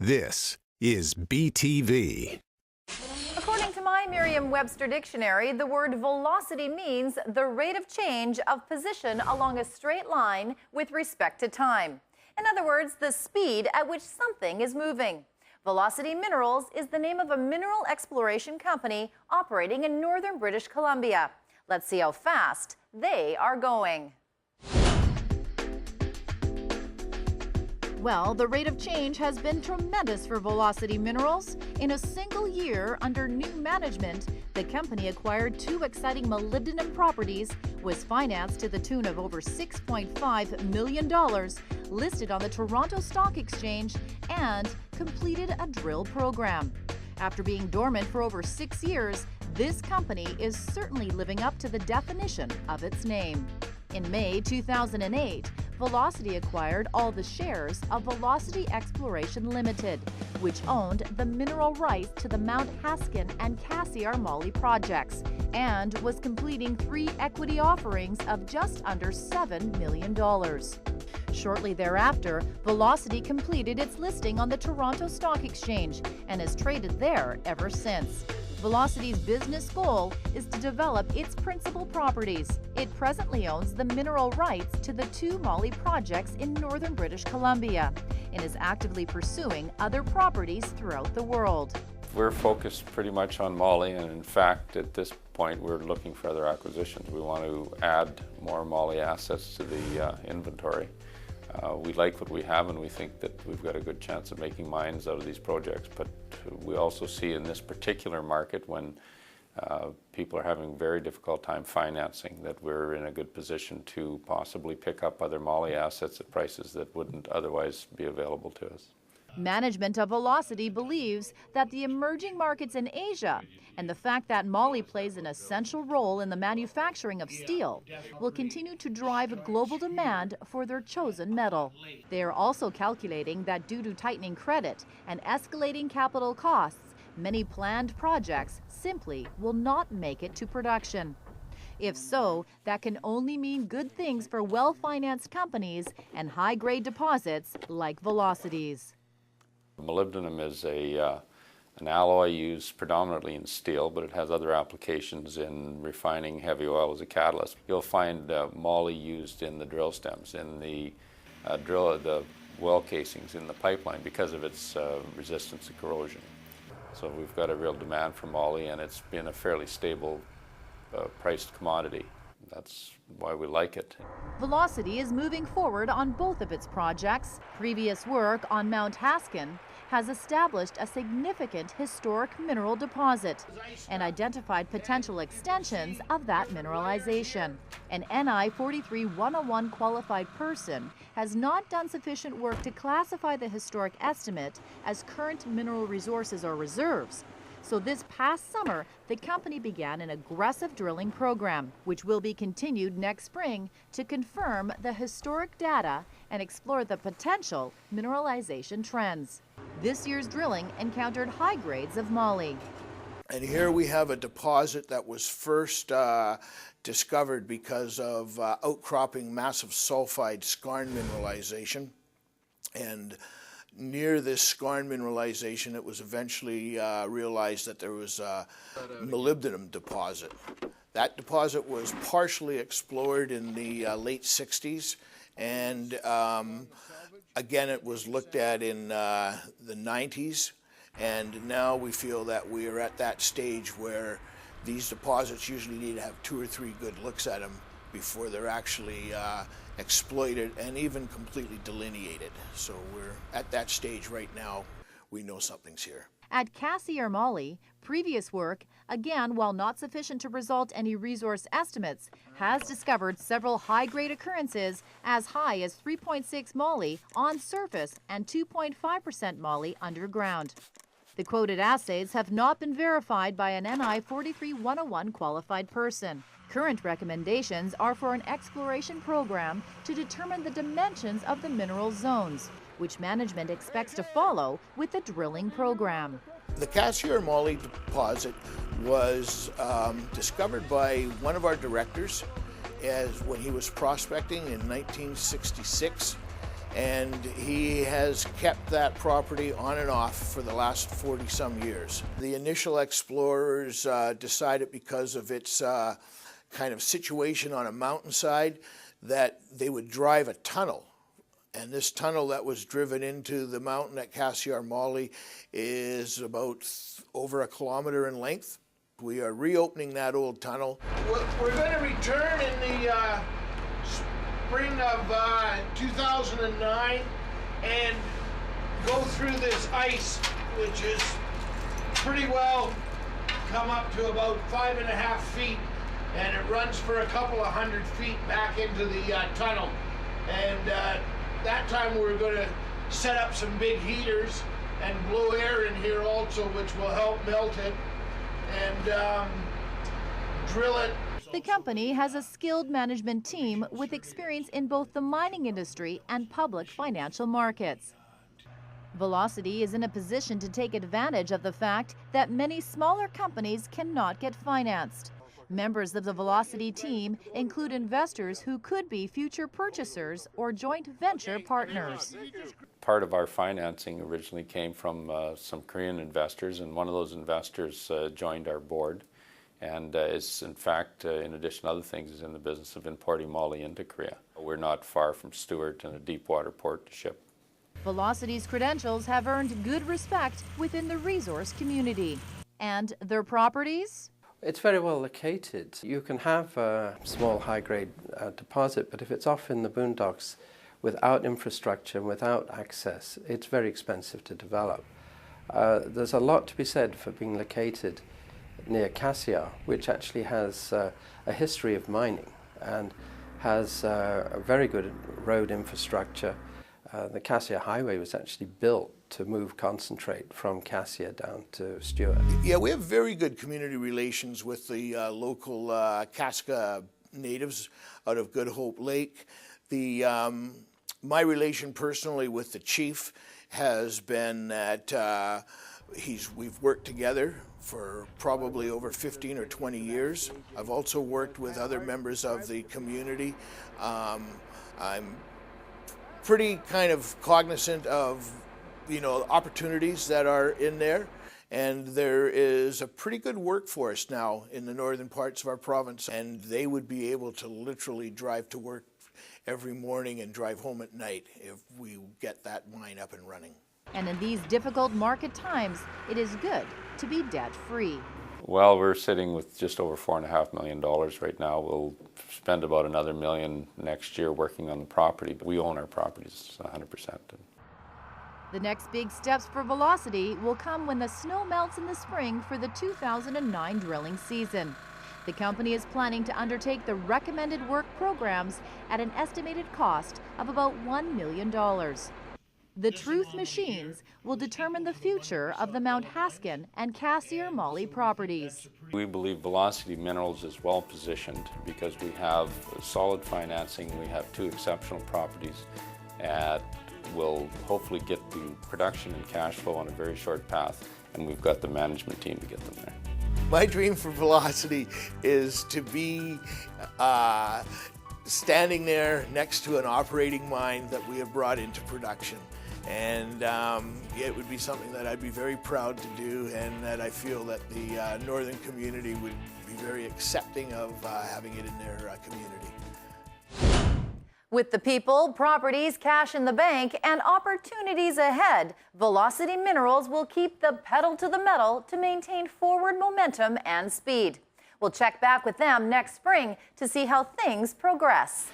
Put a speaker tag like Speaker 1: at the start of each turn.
Speaker 1: This is BTV.
Speaker 2: According to my Merriam-Webster dictionary, the word velocity means the rate of change of position along a straight line with respect to time. In other words, the speed at which something is moving. Velocity Minerals is the name of a mineral exploration company operating in northern British Columbia. Let's see how fast they are going. Well, the rate of change has been tremendous for Velocity Minerals. In a single year, under new management, the company acquired two exciting molybdenum properties, was financed to the tune of over $6.5 million, listed on the Toronto Stock Exchange, and completed a drill program. After being dormant for over 6 years, this company is certainly living up to the definition of its name. In May 2008, Velocity acquired all the shares of Velocity Exploration Ltd, which owned the mineral rights to the Mount Haskin and Cassiar Moly projects, and was completing 3 equity offerings of just under $7 million. Shortly thereafter, Velocity completed its listing on the Toronto Stock Exchange and has traded there ever since. Velocity's business goal is to develop its principal properties. It presently owns the mineral rights to the 2 moly projects in northern British Columbia and is actively pursuing other properties throughout the world.
Speaker 3: We're focused pretty much on moly, and in fact, at this point, we're looking for other acquisitions. We want to add more moly assets to the inventory. We like what we have, and we think that we've got a good chance of making mines out of these projects. But we also see in this particular market, when people are having a very difficult time financing, that we're in a good position to possibly pick up other moly assets at prices that wouldn't otherwise be available to us.
Speaker 2: Management of Velocity believes that the emerging markets in Asia and the fact that moly plays an essential role in the manufacturing of steel will continue to drive global demand for their chosen metal. They are also calculating that due to tightening credit and escalating capital costs, many planned projects simply will not make it to production. If so, that can only mean good things for well-financed companies and high-grade deposits like Velocity's.
Speaker 3: Molybdenum is an alloy used predominantly in steel, but it has other applications in refining heavy oil as a catalyst. You'll find moly used in the drill stems, in the well casings, in the pipeline because of its resistance to corrosion. So we've got a real demand for moly, and it's been a fairly stable priced commodity. That's why we like it.
Speaker 2: Velocity is moving forward on both of its projects. Previous work on Mount Haskin has established a significant historic mineral deposit and identified potential extensions of that mineralization. An NI 43-101 qualified person has not done sufficient work to classify the historic estimate as current mineral resources or reserves. So this past summer, the company began an aggressive drilling program, which will be continued next spring to confirm the historic data and explore the potential mineralization trends. This year's drilling encountered high grades of moly.
Speaker 4: And here we have a deposit that was first discovered because of outcropping massive sulfide skarn mineralization. And near this skarn mineralization, it was eventually realized that there was a molybdenum deposit. That deposit was partially explored in the late 60s, and again, it was looked at in the 90s, and now we feel that we are at that stage where these deposits usually need to have 2 or 3 good looks at them before they're actually exploited and even completely delineated. So we're at that stage right now. We know something's here.
Speaker 2: At Cassiar Moly, previous work, again while not sufficient to result any resource estimates, has discovered several high-grade occurrences as high as 3.6 moly on surface and 2.5% moly underground. The quoted assays have not been verified by an NI 43-101 qualified person. Current recommendations are for an exploration program to determine the dimensions of the mineral zones, which management expects to follow with the drilling program.
Speaker 4: The Cassiar Moly deposit was discovered by one of our directors when he was prospecting in 1966. and he has kept that property on and off for the last 40-some years. The initial explorers decided, because of its kind of situation on a mountainside, that they would drive a tunnel. And this tunnel that was driven into the mountain at Cassiar Moly is about over 1 kilometer in length. We are reopening that old tunnel. We're going to return in the spring of 2009 and go through this ice, which is pretty well come up to about 5.5 feet, and it runs for a couple of 100 feet back into the tunnel. And that time we're going to set up some big heaters and blow air in here also, which will help melt it and drill it.
Speaker 2: The company has a skilled management team with experience in both the mining industry and public financial markets. Velocity is in a position to take advantage of the fact that many smaller companies cannot get financed. Members of the Velocity team include investors who could be future purchasers or joint venture partners.
Speaker 3: Part of our financing originally came from some Korean investors, and one of those investors joined our board, and is in fact, in addition to other things, is in the business of importing moly into Korea. We're not far from Stewart and a deep water port to ship.
Speaker 2: Velocity's credentials have earned good respect within the resource community. And their properties?
Speaker 5: It's very well located. You can have a small high-grade deposit, but if it's off in the boondocks without infrastructure and without access, it's very expensive to develop. There's a lot to be said for being located near Cassiar, which actually has a history of mining and has a very good road infrastructure. The Cassiar Highway was actually built to move concentrate from Cassiar down to Stewart.
Speaker 4: Yeah, we have very good community relations with the local Casca natives out of Good Hope Lake. My relation personally with the chief has been that we've worked together for probably over 15 or 20 years. I've also worked with other members of the community. I'm pretty kind of cognizant of opportunities that are in there, and there is a pretty good workforce now in the northern parts of our province, and they would be able to literally drive to work every morning and drive home at night if we get that mine up and running.
Speaker 2: And in these difficult market times, it is good to be debt-free.
Speaker 3: Well, we're sitting with just over $4.5 million right now. We'll spend about another $1 million next year working on the property. We own our properties 100%.
Speaker 2: The next big steps for Velocity will come when the snow melts in the spring for the 2009 drilling season. The company is planning to undertake the recommended work programs at an estimated cost of about $1 million. The Truth machines will determine the future of the Mount Haskin and Cassiar Moly properties.
Speaker 3: We believe Velocity Minerals is well positioned because we have solid financing, we have 2 exceptional properties, and we'll hopefully get the production and cash flow on a very short path, and we've got the management team to get them there.
Speaker 4: My dream for Velocity is to be standing there next to an operating mine that we have brought into production. And it would be something that I'd be very proud to do, and that I feel that the northern community would be very accepting of having it in their community.
Speaker 2: With the people, properties, cash in the bank, and opportunities ahead, Velocity Minerals will keep the pedal to the metal to maintain forward momentum and speed. We'll check back with them next spring to see how things progress.